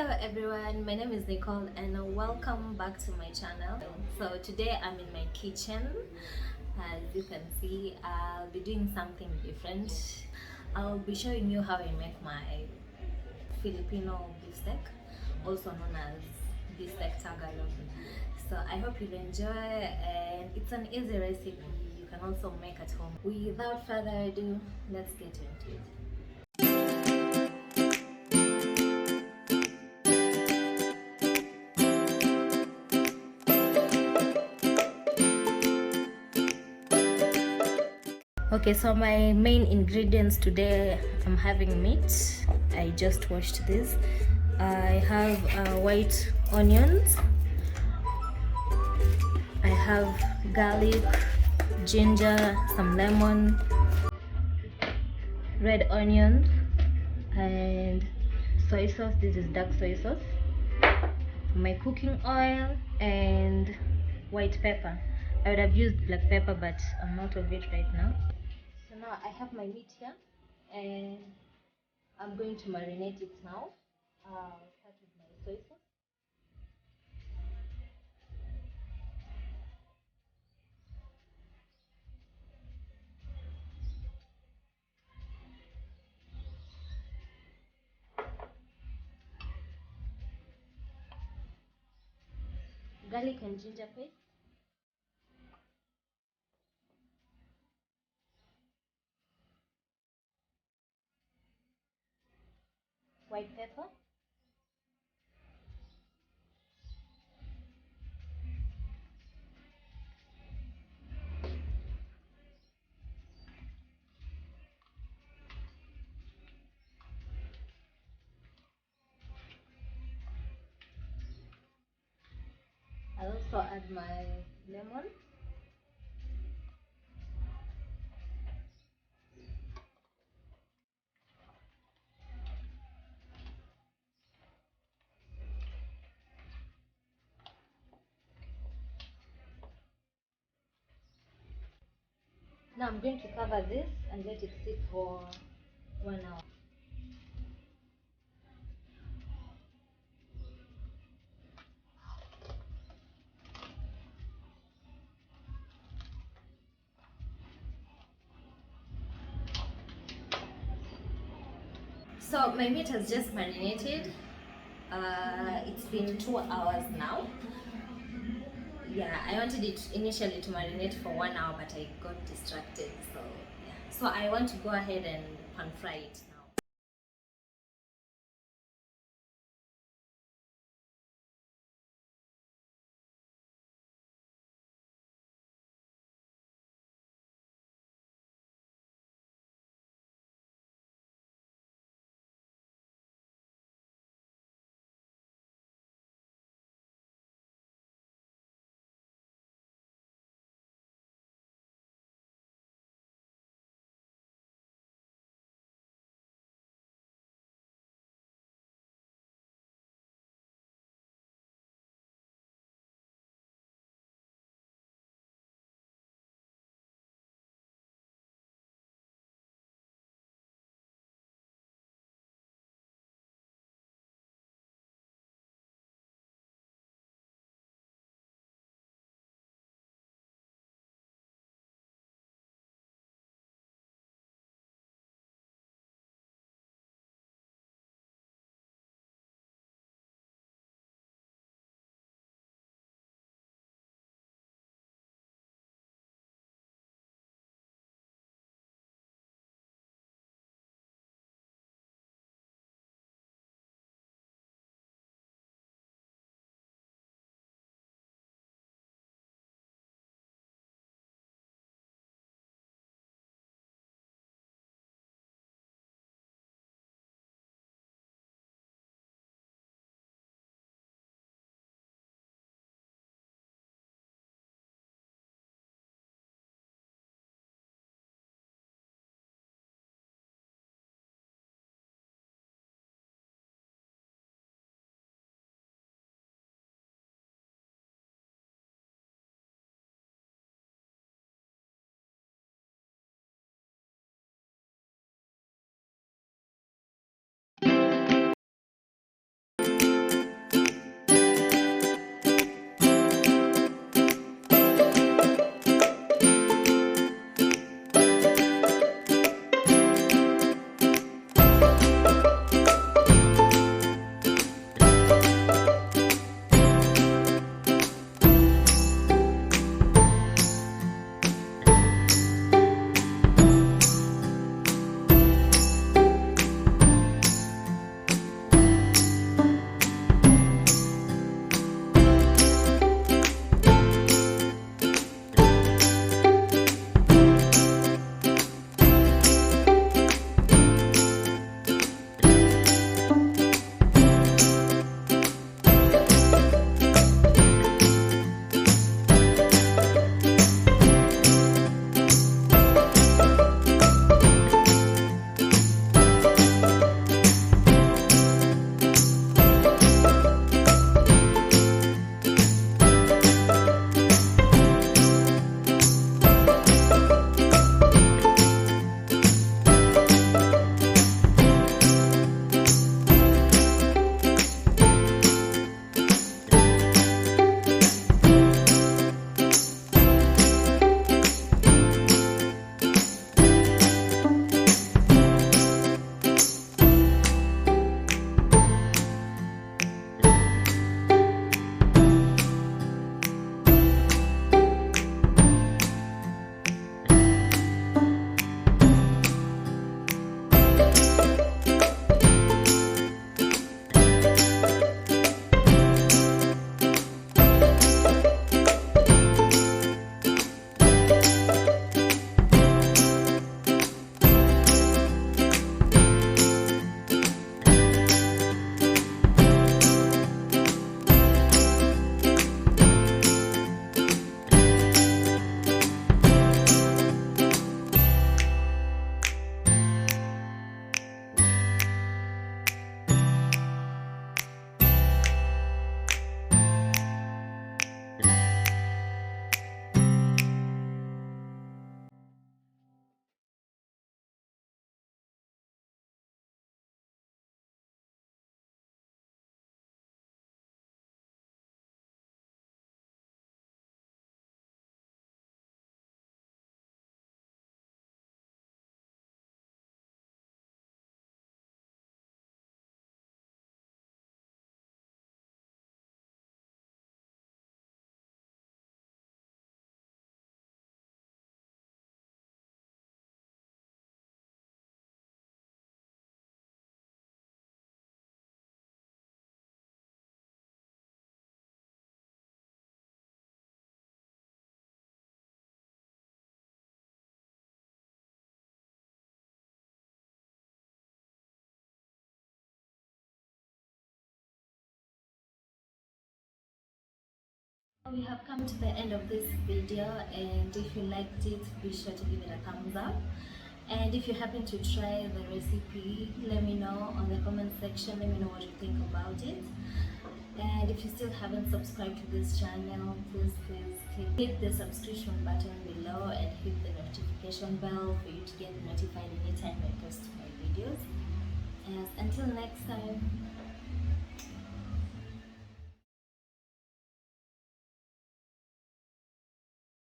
Hello everyone, my name is Nicole and welcome back to my channel. So today I'm in my kitchen. As you can see, I'll be doing something different. I'll be showing you how I make my Filipino bistek, also known as Bistek Tagalog. So I hope you'll enjoy, and it's an easy recipe you can also make at home. Without further ado, let's get into it. Okay, so my main ingredients today, I'm having meat. I just washed this. I have white onions. I have garlic, ginger, some lemon, red onion, and soy sauce. This is dark soy sauce. My cooking oil and white pepper. I would have used black pepper, but I'm out of it right now. So now I have my meat here, and I'm going to marinate it now. I'll start with my soy sauce. Garlic and ginger paste. White pepper. I'll also add my lemon. Now I'm going to cover this and let it sit for 1 hour. So my meat has just marinated. It's been 2 hours now. Yeah, I wanted it initially to marinate for 1 hour, but I got distracted. So yeah. So I want to go ahead and pan fry it. We have come to the end of this video, and if you liked it, be sure to give it a thumbs up. And if you happen to try the recipe, let me know on the comment section. Let me know what you think about it. And if you still haven't subscribed to this channel, please hit the subscription button below and hit the notification bell for you to get notified anytime I post my videos. And until next time,